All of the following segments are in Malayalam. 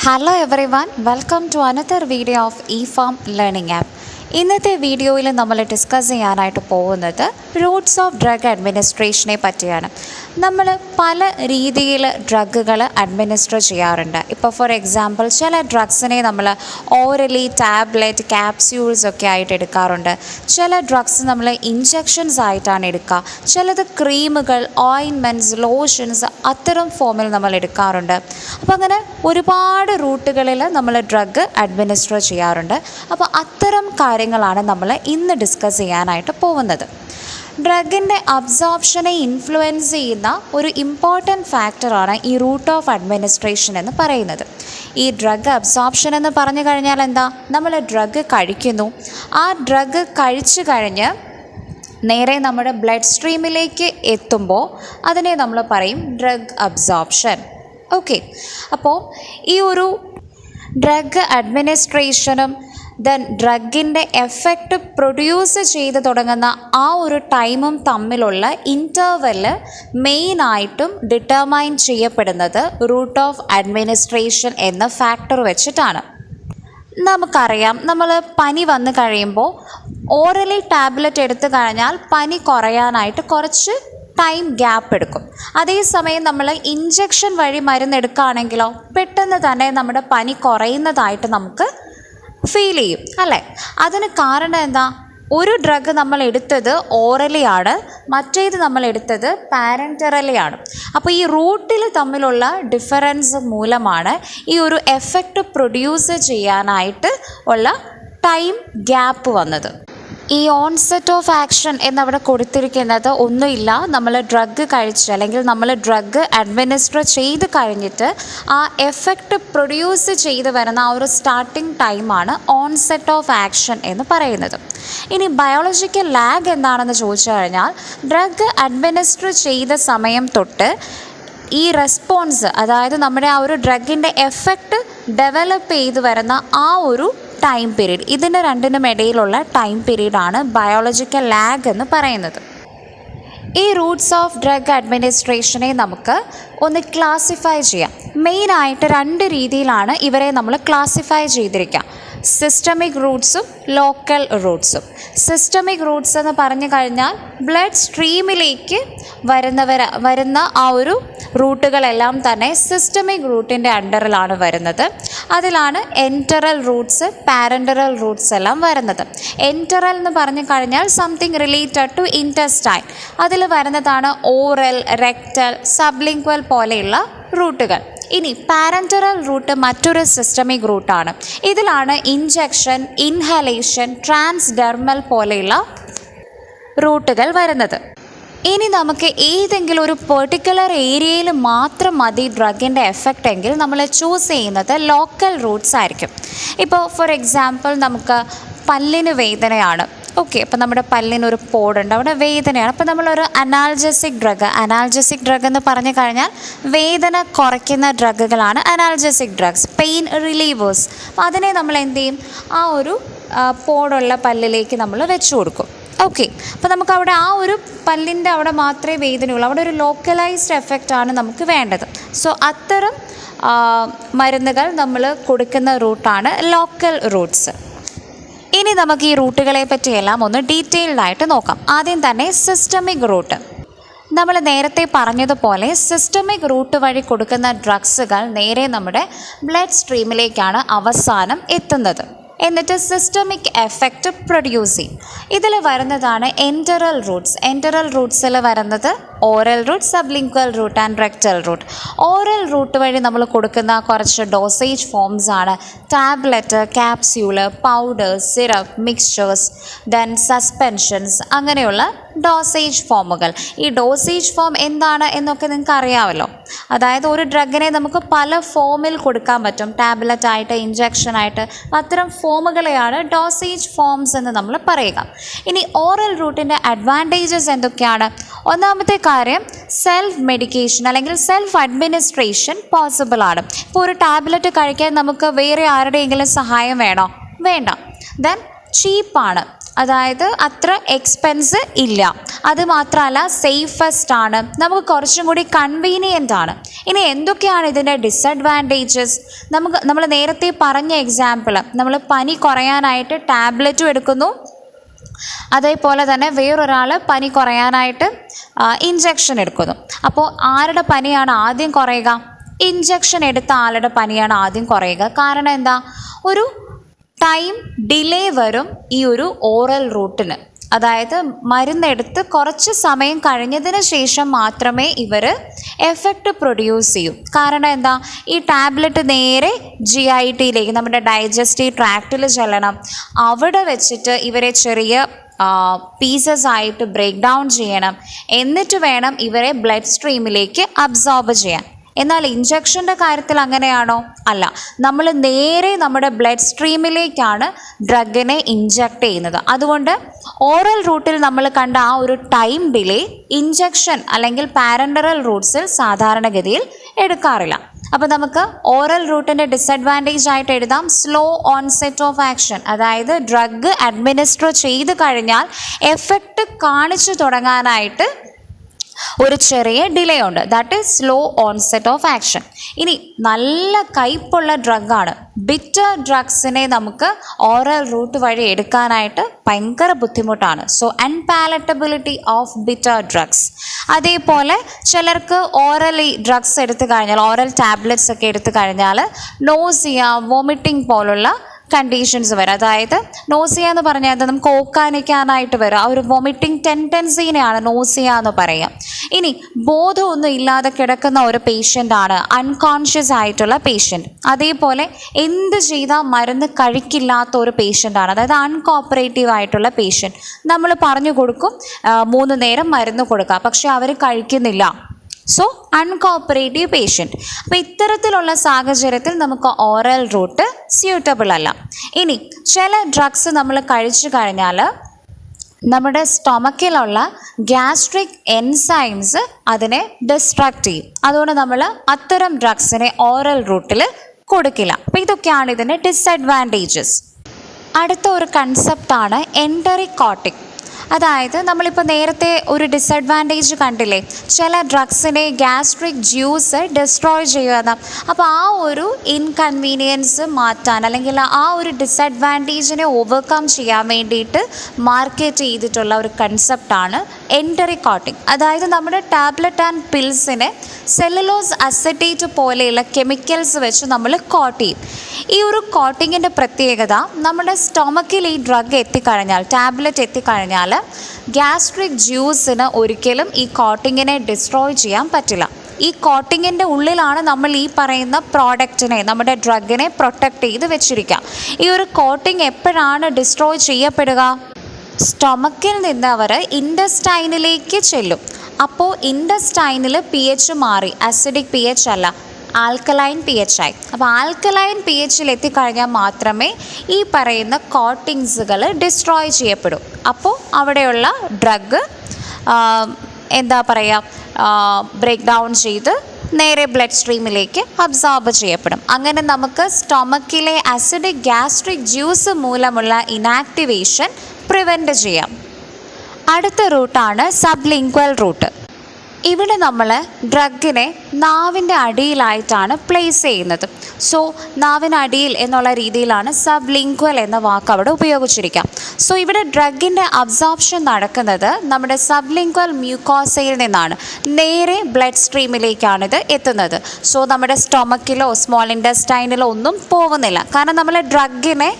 Hello everyone, welcome to another video of eFarm Learning App. ഇന്നത്തെ വീഡിയോയിൽ നമ്മൾ ഡിസ്കസ് ചെയ്യാനായിട്ട് പോകുന്നത് റൂട്ട്സ് ഓഫ് ഡ്രഗ് അഡ്മിനിസ്ട്രേഷനെ പറ്റിയാണ്. നമ്മൾ പല രീതിയിൽ ഡ്രഗുകൾ അഡ്മിനിസ്റ്റർ ചെയ്യാറുണ്ട്. ഇപ്പോൾ ഫോർ എക്സാമ്പിൾ ചില ഡ്രഗ്സിനെ നമ്മൾ ഓറലി, ടാബ്ലറ്റ്, ക്യാപ്സ്യൂൾസ് ഒക്കെ ആയിട്ട് എടുക്കാറുണ്ട്. ചില ഡ്രഗ്സ് നമ്മൾ ഇഞ്ചെക്ഷൻസ് ആയിട്ടാണ് എടുക്കുക. ചിലത് ക്രീമുകൾ, ഓയിൻമെൻറ്റ്സ്, ലോഷൻസ് അത്തരം ഫോമിൽ നമ്മൾ എടുക്കാറുണ്ട്. അപ്പോൾ അങ്ങനെ ഒരുപാട് റൂട്ടുകളിൽ നമ്മൾ ഡ്രഗ് അഡ്മിനിസ്റ്റർ ചെയ്യാറുണ്ട്. അപ്പോൾ അത്തരം കാര്യങ്ങളാണ് നമ്മൾ ഇന്ന് ഡിസ്കസ് ചെയ്യാനായിട്ട് പോകുന്നത്. ഡ്രഗിൻ്റെ അബ്സോർപ്ഷനെ ഇൻഫ്ലുവൻസ് ചെയ്യുന്ന ഒരു ഇമ്പോർട്ടൻറ്റ് ഫാക്ടറാണ് ഈ റൂട്ട് ഓഫ് അഡ്മിനിസ്ട്രേഷൻ എന്ന് പറയുന്നത്. ഈ ഡ്രഗ് അബ്സോർപ്ഷൻ എന്ന് പറഞ്ഞു കഴിഞ്ഞാൽ എന്താ? നമ്മൾ ഡ്രഗ് കഴിക്കുന്നു, ആ ഡ്രഗ് കഴിച്ചു കഴിഞ്ഞ് നേരെ നമ്മുടെ ബ്ലഡ് സ്ട്രീമിലേക്ക് എത്തുമ്പോൾ അതിനെ നമ്മൾ പറയും ഡ്രഗ് അബ്സോർപ്ഷൻ. ഓക്കെ, അപ്പോൾ ഈ ഒരു ഡ്രഗ് അഡ്മിനിസ്ട്രേഷനും ദെൻ ഡ്രഗിൻ്റെ എഫക്റ്റ് പ്രൊഡ്യൂസ് ചെയ്ത് തുടങ്ങുന്ന ആ ഒരു ടൈമും തമ്മിലുള്ള ഇൻ്റർവെല് മെയിനായിട്ടും ഡിറ്റർമൈൻ ചെയ്യപ്പെടുന്നത് റൂട്ട് ഓഫ് അഡ്മിനിസ്ട്രേഷൻ എന്ന ഫാക്ടർ വെച്ചിട്ടാണ്. നമുക്കറിയാം, നമ്മൾ പനി വന്നു കഴിയുമ്പോൾ ഓറലി ടാബ്ലറ്റ് എടുത്തു കഴിഞ്ഞാൽ പനി കുറയാനായിട്ട് കുറച്ച് ടൈം ഗ്യാപ്പ് എടുക്കും. അതേസമയം നമ്മൾ ഇഞ്ചക്ഷൻ വഴി മരുന്നെടുക്കുകയാണെങ്കിലോ പെട്ടെന്ന് തന്നെ നമ്മുടെ പനി കുറയുന്നതായിട്ട് നമുക്ക് ഫീൽ ചെയ്യും, അല്ലേ? അതിന് കാരണം എന്താ? ഒരു ഡ്രഗ് നമ്മൾ എടുത്തത് ഓറലി ആണ്, മറ്റേത് നമ്മൾ എടുത്തത് പാരൻ്ററലി ആണ്. അപ്പോൾ ഈ റൂട്ടിൽ തമ്മിലുള്ള ഡിഫറൻസ് മൂലമാണ് ഈ ഒരു എഫക്റ്റ് പ്രൊഡ്യൂസ് ചെയ്യാനായിട്ട് ഉള്ള ടൈം ഗ്യാപ്പ് വന്നത്. ഈ ഓൺസെറ്റ് ഓഫ് ആക്ഷൻ എന്നവിടെ കൊടുത്തിരിക്കുന്നത് ഒന്നുമില്ല, നമ്മൾ ഡ്രഗ് കഴിച്ച് അല്ലെങ്കിൽ നമ്മൾ ഡ്രഗ് അഡ്മിനിസ്റ്റർ ചെയ്ത് കഴിഞ്ഞിട്ട് ആ എഫക്റ്റ് പ്രൊഡ്യൂസ് ചെയ്ത് വരുന്ന ആ ഒരു സ്റ്റാർട്ടിംഗ് ടൈമാണ് ഓൺസെറ്റ് ഓഫ് ആക്ഷൻ എന്ന് പറയുന്നത്. ഇനി ബയോളജിക്കൽ ലാഗ് എന്താണെന്ന് ചോദിച്ചു കഴിഞ്ഞാൽ ഡ്രഗ് അഡ്മിനിസ്റ്റർ ചെയ്ത സമയം തൊട്ട് ഈ റെസ്പോൺസ്, അതായത് നമ്മുടെ ആ ഒരു ഡ്രഗിൻ്റെ എഫക്റ്റ് ഡെവലപ്പ് ചെയ്ത് വരുന്ന ആ ഒരു ടൈം പീരീഡ്, ഇതിൻ്റെ രണ്ടിനും ഇടയിലുള്ള ടൈം പീരീഡാണ് ബയോളജിക്കൽ ലാഗ് എന്ന് പറയുന്നത്. ഈ റൂട്ട്സ് ഓഫ് ഡ്രഗ് അഡ്മിനിസ്ട്രേഷനെ നമുക്ക് ഒന്ന് ക്ലാസിഫൈ ചെയ്യാം. മെയിനായിട്ട് രണ്ട് രീതിയിലാണ് ഇവരെ നമ്മൾ ക്ലാസിഫൈ ചെയ്തിരിക്കുക: സിസ്റ്റമിക് റൂട്ട്സും ലോക്കൽ റൂട്ട്സും. സിസ്റ്റമിക് റൂട്ട്സ് എന്ന് പറഞ്ഞു കഴിഞ്ഞാൽ ബ്ലഡ് സ്ട്രീമിലേക്ക് വരുന്ന ആ ഒരു റൂട്ടുകളെല്ലാം തന്നെ സിസ്റ്റമിക് റൂട്ടിൻ്റെ അണ്ടറിലാണ് വരുന്നത്. അതിലാണ് എൻറ്ററൽ റൂട്ട്സ്, പാരൻ്ററൽ റൂട്ട്സ് എല്ലാം വരുന്നത്. എൻറ്ററൽ എന്ന് പറഞ്ഞു കഴിഞ്ഞാൽ സംതിങ് റിലേറ്റഡ് ടു ഇൻറ്റസ്റ്റൈൻ. അതിൽ വരുന്നതാണ് ഓറൽ, റെക്ടൽ, സബ്ലിംഗ്വൽ പോലെയുള്ള റൂട്ടുകൾ. ഇനി പാരൻ്ററൽ റൂട്ട് മറ്റൊരു സിസ്റ്റമിക് റൂട്ടാണ്. ഇതിലാണ് ഇഞ്ചക്ഷൻ, ഇൻഹലേഷൻ, ട്രാൻസ്ഡെർമൽ പോലെയുള്ള റൂട്ടുകൾ വരുന്നത്. ഇനി നമുക്ക് ഏതെങ്കിലും ഒരു പെർട്ടിക്കുലർ ഏരിയയിൽ മാത്രം മതി ഡ്രഗിൻ്റെ എഫക്റ്റ് എങ്കിൽ നമ്മൾ ചൂസ് ചെയ്യുന്നത് ലോക്കൽ റൂട്ട്സ് ആയിരിക്കും. ഇപ്പോൾ ഫോർ എക്സാമ്പിൾ നമുക്ക് പല്ലിന് വേദനയാണ്, ഓക്കെ, അപ്പോൾ നമ്മുടെ പല്ലിനൊരു പോടുണ്ട്, അവിടെ വേദനയാണ്. അപ്പോൾ നമ്മളൊരു അനാൽജസിക് ഡ്രഗ് എന്ന് പറഞ്ഞു കഴിഞ്ഞാൽ വേദന കുറയ്ക്കുന്ന ഡ്രഗുകളാണ് അനാൽജസിക് ഡ്രഗ്സ്, പെയിൻ റിലീവേഴ്സ്. അപ്പോൾ അതിനെ നമ്മൾ എന്ത് ചെയ്യും? ആ ഒരു പോടുള്ള പല്ലിലേക്ക് നമ്മൾ വെച്ച് കൊടുക്കും. ഓക്കെ, അപ്പോൾ നമുക്ക് അവിടെ ആ ഒരു പല്ലിൻ്റെ അവിടെ മാത്രമേ വേദനയുള്ളൂ, അവിടെ ഒരു ലോക്കലൈസ്ഡ് എഫക്റ്റാണ് നമുക്ക് വേണ്ടത്. സോ അത്തരം മരുന്നുകൾ നമ്മൾ കൊടുക്കുന്ന റൂട്ടാണ് ലോക്കൽ റൂട്ട്സ്. ഇനി നമുക്ക് ഈ റൂട്ടുകളെ പറ്റിയെല്ലാം ഒന്ന് ഡീറ്റെയിൽഡായിട്ട് നോക്കാം. ആദ്യം തന്നെ സിസ്റ്റമിക് റൂട്ട്. നമ്മൾ നേരത്തെ പറഞ്ഞതുപോലെ സിസ്റ്റമിക് റൂട്ട് വഴി കൊടുക്കുന്ന ഡ്രഗ്സുകൾ നേരെ നമ്മുടെ ബ്ലഡ് സ്ട്രീമിലേക്കാണ് അവസാനം എത്തുന്നത്, എന്നിട്ട് സിസ്റ്റമിക് എഫക്റ്റ് പ്രൊഡ്യൂസ് ചെയ്യും. ഇതിൽ വരുന്നതാണ് എൻറ്ററൽ റൂട്ട്സ്. എൻറ്ററൽ റൂട്ട്സിൽ വരുന്നത് oral route, sublingual route and rectal route. Oral route വഴി നമ്മൾ കൊടുക്കുന്ന കുറച്ച് ഡോസേജ് ഫോംസ് ആണ് tablet, capsule, powder, syrup, mixtures, then suspensions, അങ്ങനെയുള്ള ഡോസേജ് ഫോമുകൾ. ഈ ഡോസേജ് ഫോം എന്താണ് എന്നൊക്കെ നിങ്ങൾക്ക് അറിയാമല്ലോ. അതായത് ഒരു ഡ്രഗിനെ നമുക്ക് പല ഫോമിൽ കൊടുക്കാൻ പറ്റും, ടാബ്ലറ്റ് ആയിട്ട്, ഇഞ്ചക്ഷൻ ആയിട്ട്. അത്തരം ഫോമുകളെയാണ് ഡോസേജ് ഫോംസ് എന്ന് നമ്മൾ പറയുക. ഇനി ഓറൽ റൂട്ടിൻ്റെ അഡ്വാൻറ്റേജസ് എന്തൊക്കെയാണ്? ഒന്നാമത്തെ കാര്യം, സെൽഫ് മെഡിക്കേഷൻ അല്ലെങ്കിൽ സെൽഫ് അഡ്മിനിസ്ട്രേഷൻ പോസിബിൾ ആണ്. ഇപ്പോൾ ഒരു ടാബ്ലറ്റ് കഴിക്കാൻ നമുക്ക് വേറെ ആരുടെയെങ്കിലും സഹായം വേണോ? വേണ്ട. ദെൻ ചീപ്പാണ്. അതായത് അത്ര എക്സ്പെൻസ് ഇല്ല. അതുമാത്രമല്ല സേഫസ്റ്റ് ആണ്, നമുക്ക് കുറച്ചും കൂടി കൺവീനിയൻ്റ് ആണ്. ഇനി എന്തൊക്കെയാണ് ഇതിൻ്റെ ഡിസഡ്വാൻറ്റേജസ്? നമ്മൾ നേരത്തെ പറഞ്ഞ എക്സാമ്പിൾ, നമ്മൾ പനി കുറയാനായിട്ട് ടാബ്ലറ്റും എടുക്കുന്നു, അതേപോലെ തന്നെ വേറൊരാൾ പനി കുറയാനായിട്ട് ഇഞ്ചക്ഷൻ എടുക്കുന്നു. അപ്പോൾ ആരുടെ പനിയാണ് ആദ്യം കുറയുക? ഇഞ്ചക്ഷൻ എടുത്ത ആളുടെ പനിയാണ് ആദ്യം കുറയുക. കാരണം എന്താ? ഒരു ടൈം ഡിലേ വരും ഈ ഒരു ഓറൽ റൂട്ടിന്. അതായത് മരുന്നെടുത്ത് കുറച്ച് സമയം കഴിഞ്ഞതിന് ശേഷം മാത്രമേ ഇവർ എഫക്റ്റ് പ്രൊഡ്യൂസ് ചെയ്യൂ. കാരണം എന്താ? ഈ ടാബ്ലറ്റ് നേരെ GIT-യിലേക്ക്, നമ്മുടെ ഡൈജസ്റ്റീവ് ട്രാക്റ്റിൽ ചെല്ലണം. അവിടെ വെച്ചിട്ട് ഇവരെ ചെറിയ പീസസ് ആയിട്ട് ബ്രേക്ക് ഡൗൺ ചെയ്യണം. എന്നിട്ട് വേണം ഇവരെ ബ്ലഡ് സ്ട്രീമിലേക്ക് അബ്സോർബ് ചെയ്യാൻ. എന്നാൽ ഇഞ്ചക്ഷൻ്റെ കാര്യത്തിൽ അങ്ങനെയാണോ? അല്ല. നമ്മൾ നേരെ നമ്മുടെ ബ്ലഡ് സ്ട്രീമിലേക്കാണ് ഡ്രഗിനെ ഇഞ്ചക്ട് ചെയ്യുന്നത്. അതുകൊണ്ട് ഓറൽ റൂട്ടിൽ നമ്മൾ കണ്ട ആ ഒരു ടൈം ഡിലേ ഇഞ്ചക്ഷൻ അല്ലെങ്കിൽ പാരൻ്ററൽ റൂട്ട്സിൽ സാധാരണഗതിയിൽ എടുക്കാറില്ല. അപ്പോൾ നമുക്ക് ഓറൽ റൂട്ടിൻ്റെ ഡിസഡ്വാൻറ്റേജ് ആയിട്ട് എഴുതാം സ്ലോ ഓൺസെറ്റ് ഓഫ് ആക്ഷൻ. അതായത് ഡ്രഗ് അഡ്മിനിസ്റ്റർ ചെയ്ത് കഴിഞ്ഞാൽ എഫക്റ്റ് കാണിച്ചു തുടങ്ങാനായിട്ട് ഒരു ചെറിയ ഡിലേ ഉണ്ട്. That is slow onset of action. ഇനി നല്ല കയ്പുള്ള ഡ്രഗാണ്. ബിറ്റർ ഡ്രഗ്സിനെ നമുക്ക് ഓറൽ റൂട്ട് വഴി എടുക്കാനായിട്ട് ഭയങ്കര ബുദ്ധിമുട്ടാണ്. So unpalatability of bitter drugs. അതേപോലെ ചിലർക്ക് ഓറലി ഡ്രഗ്സ് എടുത്തു കഴിഞ്ഞാൽ, ഓറൽ ടാബ്ലറ്റ്സ് ഒക്കെ എടുത്തു കഴിഞ്ഞാൽ നോസിയ, വോമിറ്റിംഗ് പോലുള്ള കണ്ടീഷൻസ് വരും. അതായത് നോസിയ എന്ന് പറഞ്ഞാൽ നമുക്ക് ഓക്കാനിക്കാനായിട്ട് വരും. ആ ഒരു വൊമിറ്റിംഗ് ടെൻഡൻസിനെയാണ് നോസിയ എന്ന് പറയുക. ഇനി ബോധമൊന്നും ഇല്ലാതെ കിടക്കുന്ന ഒരു പേഷ്യൻ്റാണ് അൺകോൺഷ്യസ് ആയിട്ടുള്ള പേഷ്യൻറ്റ്. അതേപോലെ എന്ത് ചെയ്താൽ മരുന്ന് കഴിക്കില്ലാത്ത ഒരു പേഷ്യൻ്റാണ്, അതായത് അൺകോപ്പറേറ്റീവ് ആയിട്ടുള്ള പേഷ്യൻറ്റ്. നമ്മൾ പറഞ്ഞു കൊടുക്കും 3 നേരം മരുന്ന് കൊടുക്കുക, പക്ഷെ അവർ കഴിക്കുന്നില്ല. So uncooperative patient. അപ്പോൾ ഇത്തരത്തിലുള്ള സാഹചര്യത്തിൽ നമുക്ക് ഓറൽ റൂട്ട് സ്യൂട്ടബിൾ അല്ല. ഇനി ചില ഡ്രഗ്സ് നമ്മൾ കഴിച്ചു കഴിഞ്ഞാൽ നമ്മുടെ സ്റ്റൊമക്കിലുള്ള ഗ്യാസ്ട്രിക് എൻസൈംസ് അതിനെ ഡിസ്ട്രാക്റ്റ് ചെയ്യും. അതുകൊണ്ട് നമ്മൾ അത്തരം ഡ്രഗ്സിനെ ഓറൽ റൂട്ടിൽ കൊടുക്കില്ല. അപ്പോൾ ഇതൊക്കെയാണ് ഇതിൻ്റെ ഡിസഡ്വാൻറ്റേജസ്. അടുത്ത ഒരു കൺസെപ്റ്റാണ് എൻറ്ററിക്കോട്ടിക്. അതായത് നമ്മളിപ്പോൾ നേരത്തെ ഒരു ഡിസഡ്വാൻറ്റേജ് കണ്ടില്ലേ, ചില ഡ്രഗ്സിനെ ഗ്യാസ്ട്രിക് ജ്യൂസ് ഡിസ്ട്രോയ് ചെയ്യുക. അപ്പോൾ ആ ഒരു ഇൻകൺവീനിയൻസ് മാറ്റാൻ, അല്ലെങ്കിൽ ആ ഒരു ഡിസഡ്വാൻറ്റേജിനെ ഓവർകം ചെയ്യാൻ വേണ്ടിയിട്ട് മാർക്കറ്റ് ചെയ്തിട്ടുള്ള ഒരു കൺസെപ്റ്റാണ് എൻറ്ററിക്കോട്ടിക്. അതായത് നമ്മുടെ ടാബ്ലറ്റ് ആൻഡ് പിൽസിനെ സെല്ലുലോസ് അസറ്റേറ്റ് പോലെയുള്ള കെമിക്കൽസ് വെച്ച് നമ്മൾ കോട്ട് ചെയ്യും. ഈ ഒരു കോട്ടിങ്ങിൻ്റെ പ്രത്യേകത, നമ്മുടെ സ്റ്റൊമക്കിൽ ഈ ഡ്രഗ് എത്തിക്കഴിഞ്ഞാൽ, ടാബ്ലറ്റ് എത്തിക്കഴിഞ്ഞാൽ ഗ്യാസ്ട്രിക് ജ്യൂസിന് ഒരിക്കലും ഈ കോട്ടിങ്ങിനെ ഡിസ്ട്രോയ് ചെയ്യാൻ പറ്റില്ല. ഈ കോട്ടിങ്ങിൻ്റെ ഉള്ളിലാണ് നമ്മൾ ഈ പറയുന്ന പ്രോഡക്റ്റിനെ, നമ്മുടെ ഡ്രഗിനെ പ്രൊട്ടക്റ്റ് ചെയ്ത് വെച്ചിരിക്കുക. ഈ ഒരു കോട്ടിങ് എപ്പോഴാണ് ഡിസ്ട്രോയ് ചെയ്യപ്പെടുക? സ്റ്റൊമക്കിൽ നിന്ന് അവർ ഇൻറ്റസ്റ്റൈനിലേക്ക് ചെല്ലും. അപ്പോൾ ഇൻറ്റസ്റ്റൈനിൽ pH മാറി, അസിഡിക് pH അല്ല, ആൽക്കലൈൻ pH ആയി. അപ്പോൾ ആൽക്കലൈൻ pHൽ എത്തിക്കഴിഞ്ഞാൽ മാത്രമേ ഈ പറയുന്ന കോട്ടിങ്സുകൾ ഡിസ്ട്രോയ് ചെയ്യപ്പെടൂ. അപ്പോൾ അവിടെയുള്ള ഡ്രഗ് എന്താ പറയുക, ബ്രേക്ക് ഡൗൺ ചെയ്ത് നേരെ ബ്ലഡ് സ്ട്രീമിലേക്ക് അബ്സോർബ് ചെയ്യപ്പെടും. അങ്ങനെ നമുക്ക് സ്റ്റൊമക്കിലെ അസിഡിക് ഗ്യാസ്ട്രിക് ജ്യൂസ് മൂലമുള്ള ഇനാക്ടിവേഷൻ പ്രിവെൻറ്റ് ചെയ്യാം. അടുത്ത റൂട്ടാണ് സബ്ലിംഗ്വൽ റൂട്ട്. ഇവിടെ നമ്മൾ ഡ്രഗിനെ നാവിൻ്റെ അടിയിലായിട്ടാണ് പ്ലേസ് ചെയ്യുന്നത്. സോ നാവിനടിയിൽ എന്നുള്ള രീതിയിലാണ് സബ്ലിംഗ്വൽ എന്ന വാക്ക് അവിടെ ഉപയോഗിച്ചിരിക്കാം. സോ ഇവിടെ ഡ്രഗിൻ്റെ അബ്സോർപ്ഷൻ നടക്കുന്നത് നമ്മുടെ സബ്ലിംഗ്വൽ മ്യൂക്കോസയിൽ നിന്നാണ്, നേരെ ബ്ലഡ് സ്ട്രീമിലേക്കാണിത് എത്തുന്നത്. സോ നമ്മുടെ സ്റ്റൊമക്കിലോ സ്മോൾ ഇൻറ്റസ്റ്റൈനിലോ ഒന്നും പോകുന്നില്ല. കാരണം നമ്മൾ ഡ്രഗിനെ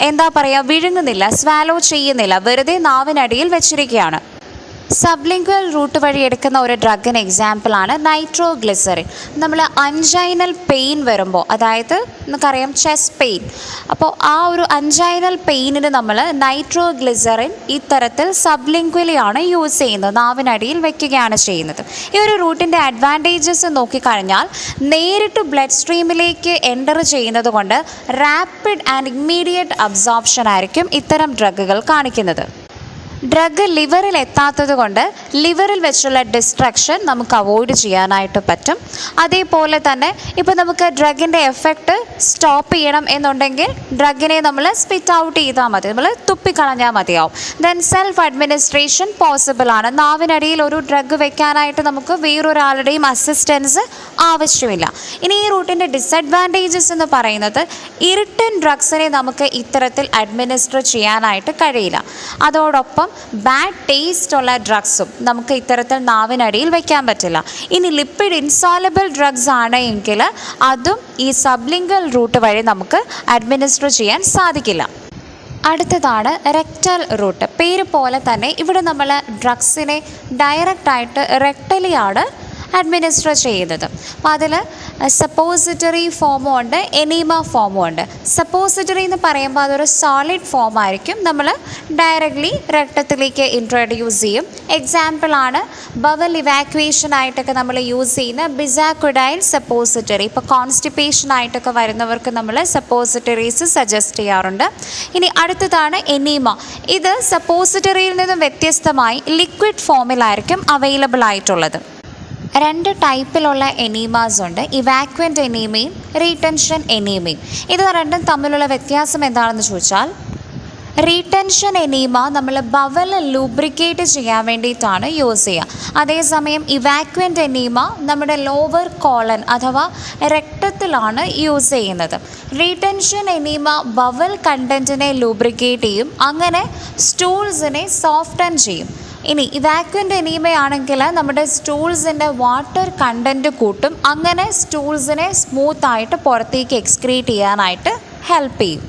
എന്താ പറയുക, വിഴുങ്ങുന്നില്ല, സ്വാലോ ചെയ്യുന്നില്ല, വെറുതെ നാവിനടിയിൽ വെച്ചിരിക്കുകയാണ്. സബ്ലിംഗ്വൽ റൂട്ട് വഴി എടുക്കുന്ന ഒരു ഡ്രഗിന് എക്സാമ്പിളാണ് നൈട്രോഗ്ലിസറിൻ. നമ്മൾ അഞ്ചൈനൽ പെയിൻ വരുമ്പോൾ, അതായത് നമുക്കറിയാം ചെസ്റ്റ് പെയിൻ, അപ്പോൾ ആ ഒരു അഞ്ചൈനൽ പെയിനിന് നമ്മൾ നൈട്രോഗ്ലിസറിൻ ഇത്തരത്തിൽ സബ്ലിംഗ്വലിയാണ് യൂസ് ചെയ്യുന്നത്, നാവിനടിയിൽ വയ്ക്കുകയാണ് ചെയ്യുന്നത്. ഈ ഒരു റൂട്ടിൻ്റെ അഡ്വാൻറ്റേജസ് നോക്കിക്കഴിഞ്ഞാൽ നേരിട്ട് ബ്ലഡ് സ്ട്രീമിലേക്ക് എൻ്റർ ചെയ്യുന്നത് കൊണ്ട് റാപ്പിഡ് ആൻഡ് ഇമ്മീഡിയറ്റ് അബ്സോർപ്ഷൻ ആയിരിക്കും ഇത്തരം ഡ്രഗുകൾ കാണിക്കുന്നത്. ഡ്രഗ് ലിവറിൽ എത്താത്തത് കൊണ്ട് ലിവറിൽ വെച്ചുള്ള ഡിസ്ട്രക്ഷൻ നമുക്ക് അവോയ്ഡ് ചെയ്യാനായിട്ട് പറ്റും. അതേപോലെ തന്നെ ഇപ്പോൾ നമുക്ക് ഡ്രഗിൻ്റെ എഫക്റ്റ് സ്റ്റോപ്പ് ചെയ്യണം എന്നുണ്ടെങ്കിൽ ഡ്രഗിനെ നമ്മൾ സ്പിറ്റ് ഔട്ട് ചെയ്താൽ മതി, നമ്മൾ തുപ്പിക്കളഞ്ഞാൽ മതിയാവും. ദെൻ സെൽഫ് അഡ്മിനിസ്ട്രേഷൻ പോസിബിൾ ആണ്. നാവിനടിയിൽ ഒരു ഡ്രഗ് വെക്കാനായിട്ട് നമുക്ക് വേറൊരാളുടെയും അസിസ്റ്റൻസ് ആവശ്യമില്ല. ഇനി ഈ റൂട്ടിൻ്റെ ഡിസഡ്വാൻറ്റേജസ് എന്ന് പറയുന്നത് ഇറിറ്റൻ ഡ്രഗ്സിനെ നമുക്ക് ഇത്തരത്തിൽ അഡ്മിനിസ്റ്റർ ചെയ്യാനായിട്ട് കഴിയില്ല. അതോടൊപ്പം ബാഡ് ടേസ്റ്റ് ഉള്ള ഡ്രഗ്സും നമുക്ക് ഇത്തരത്തിൽ നാവിനടിയിൽ വയ്ക്കാൻ പറ്റില്ല. ഇനി ലിപ്പിഡ് ഇൻസോലബിൾ ഡ്രഗ്സ് ആണ് എങ്കിൽ അതും ഈ സബ്ലിംഗൽ റൂട്ട് വഴി നമുക്ക് അഡ്മിനിസ്റ്റർ ചെയ്യാൻ സാധിക്കില്ല. അടുത്തതാണ് റെക്ടൽ റൂട്ട്. പേര് പോലെ തന്നെ ഇവിടെ നമ്മൾ ഡ്രഗ്സിനെ ഡയറക്റ്റായിട്ട് റെക്ടലിയാണ് അഡ്മിനിസ്റ്റർ ചെയ്യുന്നത്. അപ്പോൾ അതിൽ സപ്പോസിറ്ററി ഫോമും ഉണ്ട്, എനീമ ഫോമും ഉണ്ട്. സപ്പോസിറ്ററി എന്ന് പറയുമ്പോൾ അതൊരു സോളിഡ് ഫോം ആയിരിക്കും, നമ്മൾ ഡയറക്റ്റ്ലി രക്തത്തിലേക്ക് ഇൻട്രൊഡ്യൂസ് ചെയ്യും. എക്സാമ്പിളാണ് ബവൽ ഇവാക്വേഷൻ ആയിട്ടൊക്കെ നമ്മൾ യൂസ് ചെയ്യുന്ന ബിസാക്വിഡൈൽ സപ്പോസിറ്ററി. ഇപ്പോൾ കോൺസ്റ്റിപ്പേഷൻ ആയിട്ടൊക്കെ വരുന്നവർക്ക് നമ്മൾ സപ്പോസിറ്ററീസ് സജസ്റ്റ് ചെയ്യാറുണ്ട്. ഇനി അടുത്തതാണ് എനീമ. ഇത് സപ്പോസിറ്ററിയിൽ നിന്നും വ്യത്യസ്തമായി ലിക്വിഡ് ഫോമിലായിരിക്കും അവൈലബിൾ ആയിട്ടുള്ളത്. 2 ടൈപ്പിലുള്ള എനീമാസ് ഉണ്ട്, ഇവാക്വൻ്റ് എനീമയും റീടെൻഷൻ എനീമയും. ഇത് രണ്ടും തമ്മിലുള്ള വ്യത്യാസം എന്താണെന്ന് ചോദിച്ചാൽ, റീടെൻഷൻ എനീമ നമ്മൾ ബവൽ ലൂബ്രിക്കേറ്റ് ചെയ്യാൻ വേണ്ടിയിട്ടാണ് യൂസ് ചെയ്യുക. അതേസമയം ഇവാക്വൻ്റ് എനീമ നമ്മുടെ ലോവർ കോളൻ അഥവാ രക്തത്തിലാണ് യൂസ് ചെയ്യുന്നത്. റീടെൻഷൻ എനീമ ബവൽ കണ്ടൻറ്റിനെ ലൂബ്രിക്കേറ്റ് ചെയ്യും, അങ്ങനെ സ്റ്റൂൾസിനെ സോഫ്റ്റൻ ചെയ്യും. ഇനി ഇവാക്വൻ്റ് എനീമയാണെങ്കിൽ നമ്മുടെ സ്റ്റൂൾസിൻ്റെ വാട്ടർ കണ്ടൻറ്റ് കൂട്ടും, അങ്ങനെ സ്റ്റൂൾസിനെ സ്മൂത്തായിട്ട് പുറത്തേക്ക് എക്സ്ക്രീറ്റ് ചെയ്യാനായിട്ട് ഹെൽപ്പ് ചെയ്യും.